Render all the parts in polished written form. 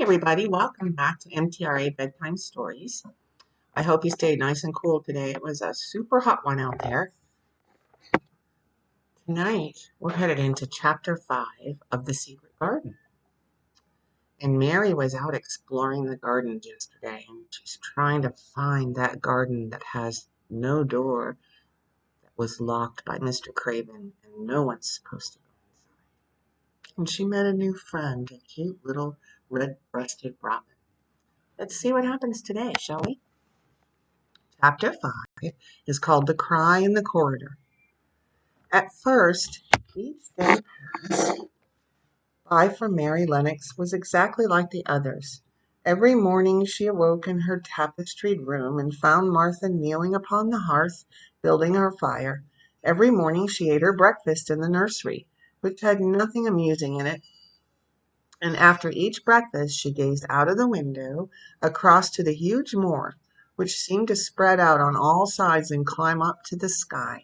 Everybody, welcome back to MTRA Bedtime Stories. I hope you stayed nice and cool today. It was a super hot one out there. Tonight, we're headed into Chapter 5 of The Secret Garden. And Mary was out exploring the garden yesterday, and she's trying to find that garden that has no door, that was locked by Mr. Craven, and no one's supposed to go inside. And she met a new friend, a cute little red-breasted robin. Let's see what happens today, shall we? Chapter 5 is called The Cry in the Corridor. At first, each day passed by for Mary Lennox was exactly like the others. Every morning she awoke in her tapestried room and found Martha kneeling upon the hearth, building her fire. Every morning she ate her breakfast in the nursery, which had nothing amusing in it, and after each breakfast she gazed out of the window across to the huge moor, which seemed to spread out on all sides and climb up to the sky.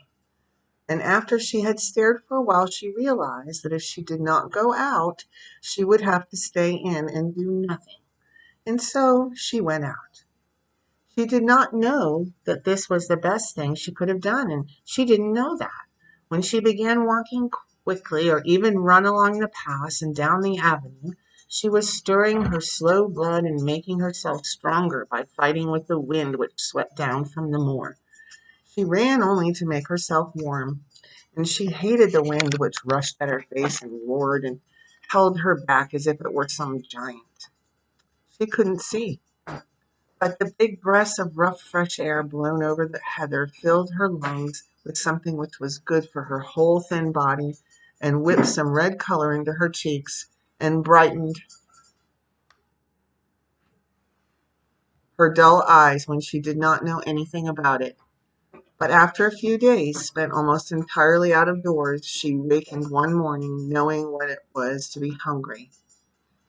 And after she had stared for a while, she realized that if she did not go out, she would have to stay in and do nothing. And so she went out. She did not know that this was the best thing she could have done, and she didn't know that. When she began walking quickly or even run along the paths and down the avenue, she was stirring her slow blood and making herself stronger by fighting with the wind which swept down from the moor. She ran only to make herself warm, and she hated the wind which rushed at her face and roared and held her back as if it were some giant. She couldn't see, but the big breaths of rough, fresh air blown over the heather filled her lungs with something which was good for her whole thin body and whipped some red color into her cheeks and brightened her dull eyes when she did not know anything about it. But after a few days spent almost entirely out of doors, she wakened one morning knowing what it was to be hungry.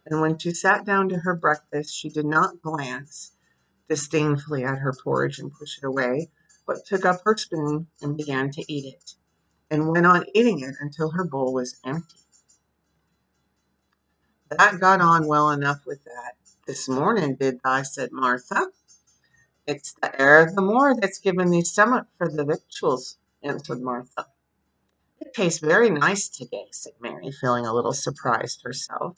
And when she sat down to her breakfast, she did not glance disdainfully at her porridge and push it away, but took up her spoon and began to eat it, and went on eating it until her bowl was empty. That got on well enough with that. This morning, did I, said Martha. It's the air of the moor that's given thee stomach for the victuals, answered Martha. It tastes very nice today, said Mary, feeling a little surprised herself.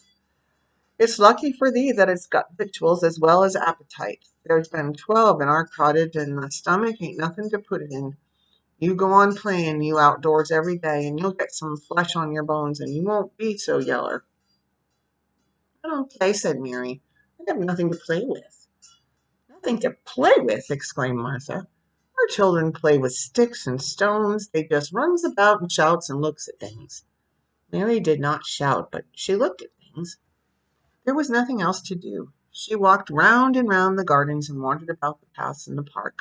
It's lucky for thee that it's got victuals as well as appetite. There's been 12 in our cottage, and the stomach ain't nothing to put it in. You go on playing, you outdoors every day, and you'll get some flesh on your bones, and you won't be so yeller. I don't play, said Mary. I have nothing to play with. Nothing to play with, exclaimed Martha. Our children play with sticks and stones. They just runs about and shouts and looks at things. Mary did not shout, but she looked at things. There was nothing else to do. She walked round and round the gardens and wandered about the paths in the park.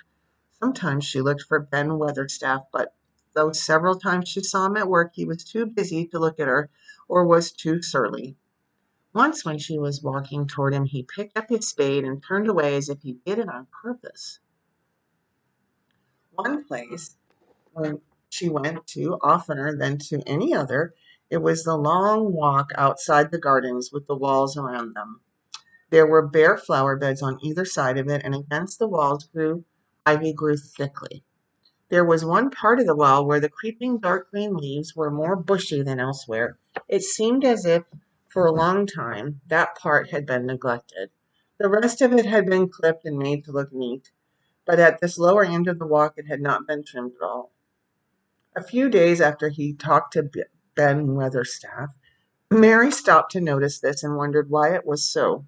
Sometimes she looked for Ben Weatherstaff, but though several times she saw him at work, he was too busy to look at her or was too surly. Once when she was walking toward him, he picked up his spade and turned away as if he did it on purpose. One place when she went to oftener than to any other, it was the long walk outside the gardens with the walls around them. There were bare flower beds on either side of it, and against the walls ivy grew thickly. There was one part of the wall where the creeping dark green leaves were more bushy than elsewhere. It seemed as if, for a long time, that part had been neglected. The rest of it had been clipped and made to look neat, but at this lower end of the walk it had not been trimmed at all. A few days after he talked to Ben Weatherstaff, Mary stopped to notice this and wondered why it was so.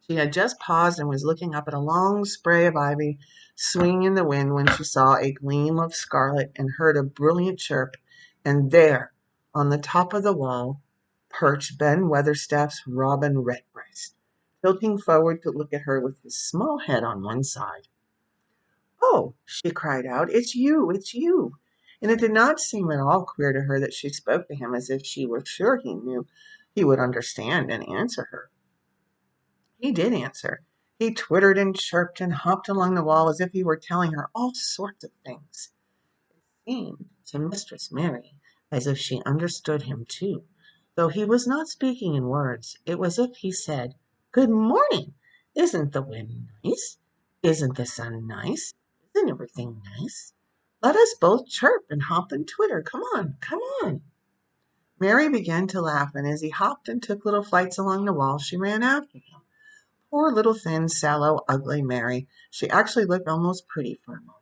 She had just paused and was looking up at a long spray of ivy swinging in the wind when she saw a gleam of scarlet and heard a brilliant chirp, and there, on the top of the wall, perched Ben Weatherstaff's robin redbreast, tilting forward to look at her with his small head on one side. "Oh," she cried out, it's you." And it did not seem at all queer to her that she spoke to him as if she were sure he knew he would understand and answer her. He did answer. He twittered and chirped and hopped along the wall as if he were telling her all sorts of things. It seemed to Mistress Mary as if she understood him too, though he was not speaking in words. It was as if he said, Good morning. Isn't the wind nice? Isn't the sun nice? Isn't everything nice? Let us both chirp and hop and twitter. Come on, come on. Mary began to laugh, and as he hopped and took little flights along the wall, she ran after him. Poor little thin, sallow, ugly Mary. She actually looked almost pretty for a moment.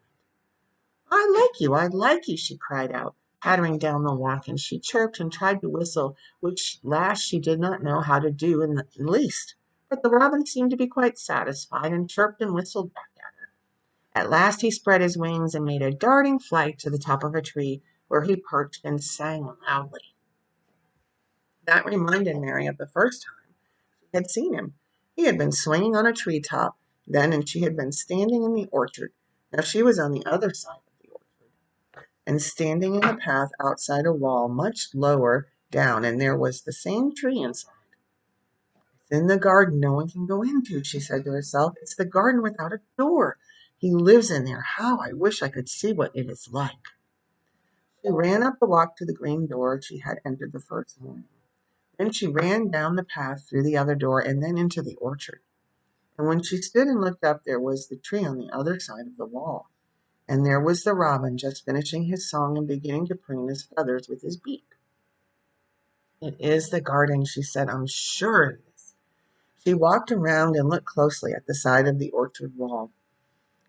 I like you, she cried out, pattering down the walk, and she chirped and tried to whistle, which last she did not know how to do in the least. But the robin seemed to be quite satisfied, and chirped and whistled back at her. At last he spread his wings and made a darting flight to the top of a tree, where he perched and sang loudly. That reminded Mary of the first time she had seen him. He had been swinging on a tree top then, and she had been standing in the orchard. Now she was on the other side of the orchard, and standing in a path outside a wall much lower down, and there was the same tree inside. It's in the garden no one can go into, she said to herself. It's the garden without a door. He lives in there. How I wish I could see what it is like. She ran up the walk to the green door she had entered the first morning. Then she ran down the path through the other door and then into the orchard. And when she stood and looked up, there was the tree on the other side of the wall. And there was the robin just finishing his song and beginning to preen his feathers with his beak. It is the garden, she said. I'm sure it is. She walked around and looked closely at the side of the orchard wall.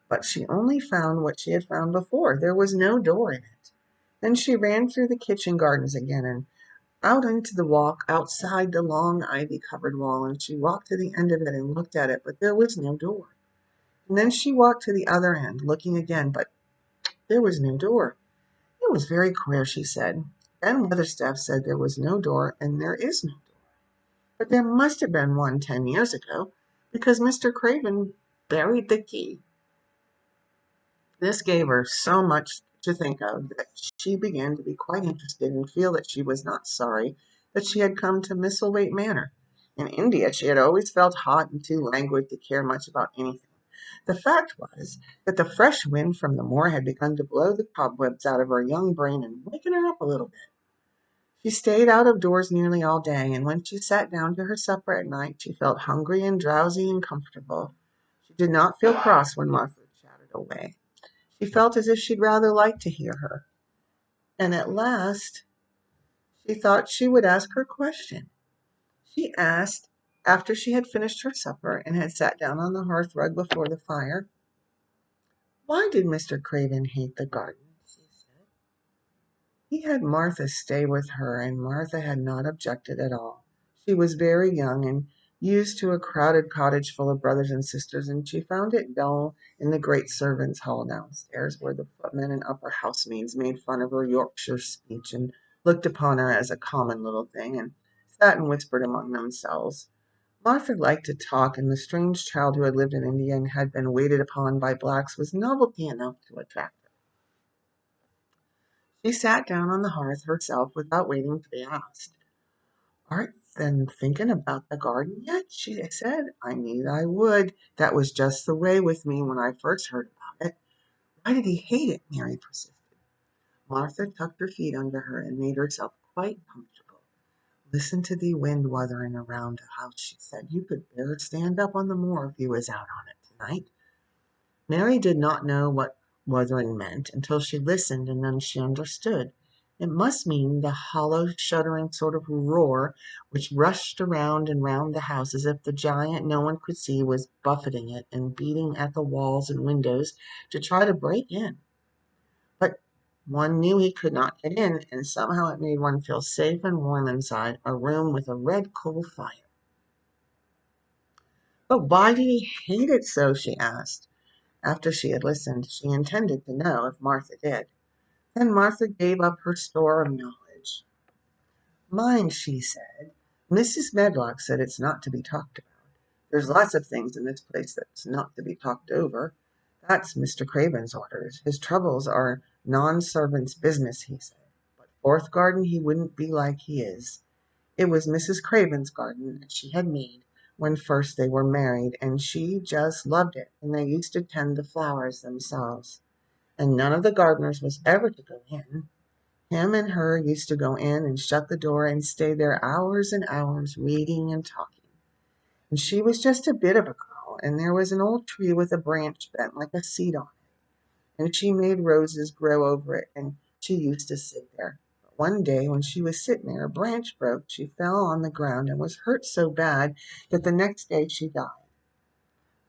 But she only found what she had found before. There was no door in it. Then she ran through the kitchen gardens again and out into the walk outside the long ivy-covered wall, and she walked to the end of it and looked at it, but there was no door. And then she walked to the other end, looking again, but there was no door. It was very queer, she said. Ben Weatherstaff said there was no door, and there is no door. But there must have been one 10 years ago, because Mr. Craven buried the key. This gave her so much to think of that she began to be quite interested and feel that she was not sorry that she had come to Misselthwaite Manor. In India she had always felt hot and too languid to care much about anything. The fact was that the fresh wind from the moor had begun to blow the cobwebs out of her young brain and waken her up a little bit. She stayed out of doors nearly all day, and when she sat down to her supper at night she felt hungry and drowsy and comfortable. She did not feel cross when Martha chatted away. She felt as if she'd rather like to hear her. And at last she thought she would ask her question. She asked, after she had finished her supper and had sat down on the hearth rug before the fire, why did Mr. Craven hate the garden? She said. He had Martha stay with her, and Martha had not objected at all. She was very young and used to a crowded cottage full of brothers and sisters, and she found it dull in the great servants' hall downstairs, where the footmen and upper housemaids made fun of her Yorkshire speech and looked upon her as a common little thing, and sat and whispered among themselves. Martha liked to talk, and the strange child who had lived in India and had been waited upon by blacks was novelty enough to attract her. She sat down on the hearth herself without waiting to be asked. Art then thinking about the garden yet? She said. I knew I would. That was just the way with me when I first heard about it. Why did he hate it? Mary persisted. Martha tucked her feet under her and made herself quite comfortable. Listen to the wind wuthering around the house, she said. You could better stand up on the moor if you was out on it tonight. Mary did not know what wuthering meant until she listened, and then she understood. It must mean the hollow, shuddering sort of roar which rushed around and round the house as if the giant no one could see was buffeting it and beating at the walls and windows to try to break in. But one knew he could not get in, and somehow it made one feel safe and warm inside a room with a red coal fire. But why did he hate it so? She asked. After she had listened, she intended to know if Martha did. Then Martha gave up her store of knowledge. Mind, she said, Mrs. Medlock said it's not to be talked about. There's lots of things in this place that's not to be talked over. That's Mr. Craven's orders. His troubles are non-servants' business, he said. But fourth garden he wouldn't be like he is. It was Mrs. Craven's garden that she had made when first they were married, and she just loved it, and they used to tend the flowers themselves. And none of the gardeners was ever to go in. Him and her used to go in and shut the door and stay there hours and hours reading and talking. And she was just a bit of a girl, and there was an old tree with a branch bent like a seat on it, and she made roses grow over it, and she used to sit there. But one day when she was sitting there, a branch broke, she fell on the ground and was hurt so bad that the next day she died.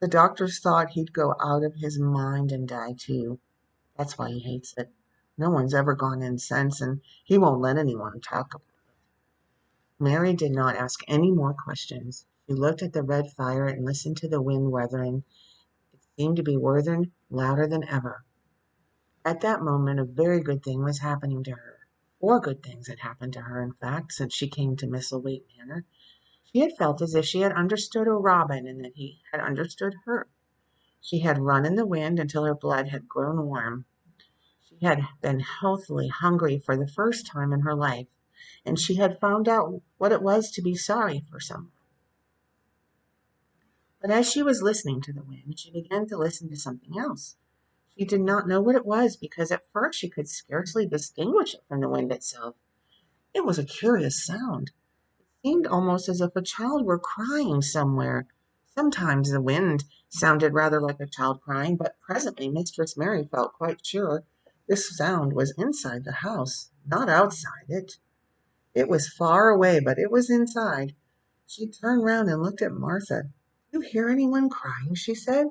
The doctors thought he'd go out of his mind and die too. That's why he hates it. No one's ever gone in since, and he won't let anyone talk about it. Mary did not ask any more questions. She looked at the red fire and listened to the wind weathering. It seemed to be whirring louder than ever. At that moment, a very good thing was happening to her. 4 good things had happened to her, in fact, since she came to Misselthwaite Manor. She had felt as if she had understood a robin and that he had understood her. She had run in the wind until her blood had grown warm. She had been healthily hungry for the first time in her life, and she had found out what it was to be sorry for someone. But as she was listening to the wind, she began to listen to something else. She did not know what it was because at first she could scarcely distinguish it from the wind itself. It was a curious sound. It seemed almost as if a child were crying somewhere. Sometimes the wind sounded rather like a child crying, but presently Mistress Mary felt quite sure this sound was inside the house, not outside it. It was far away, but it was inside. She turned round and looked at Martha. "Do you hear anyone crying?" she said.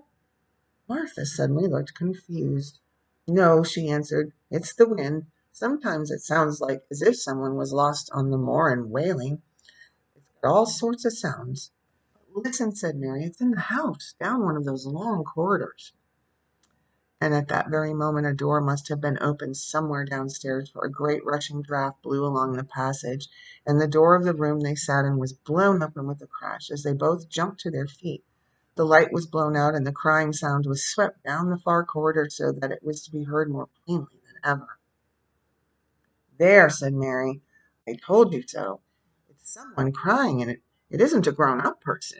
Martha suddenly looked confused. "No," she answered, "it's the wind. Sometimes it sounds like as if someone was lost on the moor and wailing. It's got all sorts of sounds." "Listen," said Mary, "it's in the house, down one of those long corridors." And at that very moment a door must have been opened somewhere downstairs, for a great rushing draught blew along the passage, and the door of the room they sat in was blown open with a crash as they both jumped to their feet. The light was blown out, and the crying sound was swept down the far corridor so that it was to be heard more plainly than ever. "There," said Mary, "I told you so. It's someone crying, and it isn't a grown-up person."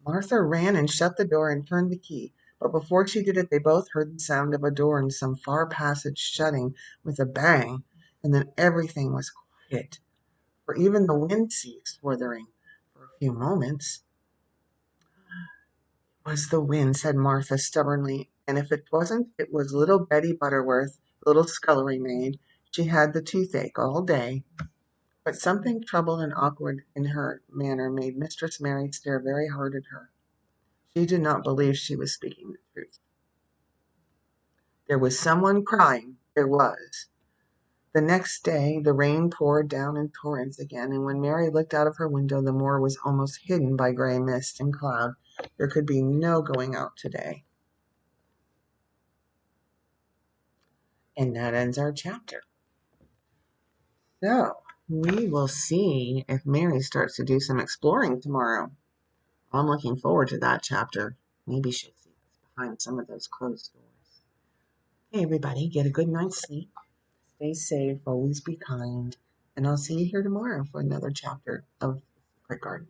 Martha ran and shut the door and turned the key, but before she did it they both heard the sound of a door in some far passage shutting with a bang, and then everything was quiet, for even the wind ceased wuthering for a few moments. "It was the wind," said Martha stubbornly, "and if it wasn't, it was little Betty Butterworth, the little scullery maid. She had the toothache all day." But something troubled and awkward in her manner made Mistress Mary stare very hard at her. She did not believe she was speaking the truth. There was someone crying, there was. The next day the rain poured down in torrents again, and when Mary looked out of her window the moor was almost hidden by grey mist and cloud. There could be no going out today. And that ends our chapter. So we will see if Mary starts to do some exploring tomorrow. I'm looking forward to that chapter. Maybe she'll see what's behind some of those closed doors. Hey everybody, get a good night's sleep. Stay safe, always be kind, and I'll see you here tomorrow for another chapter of Secret Garden.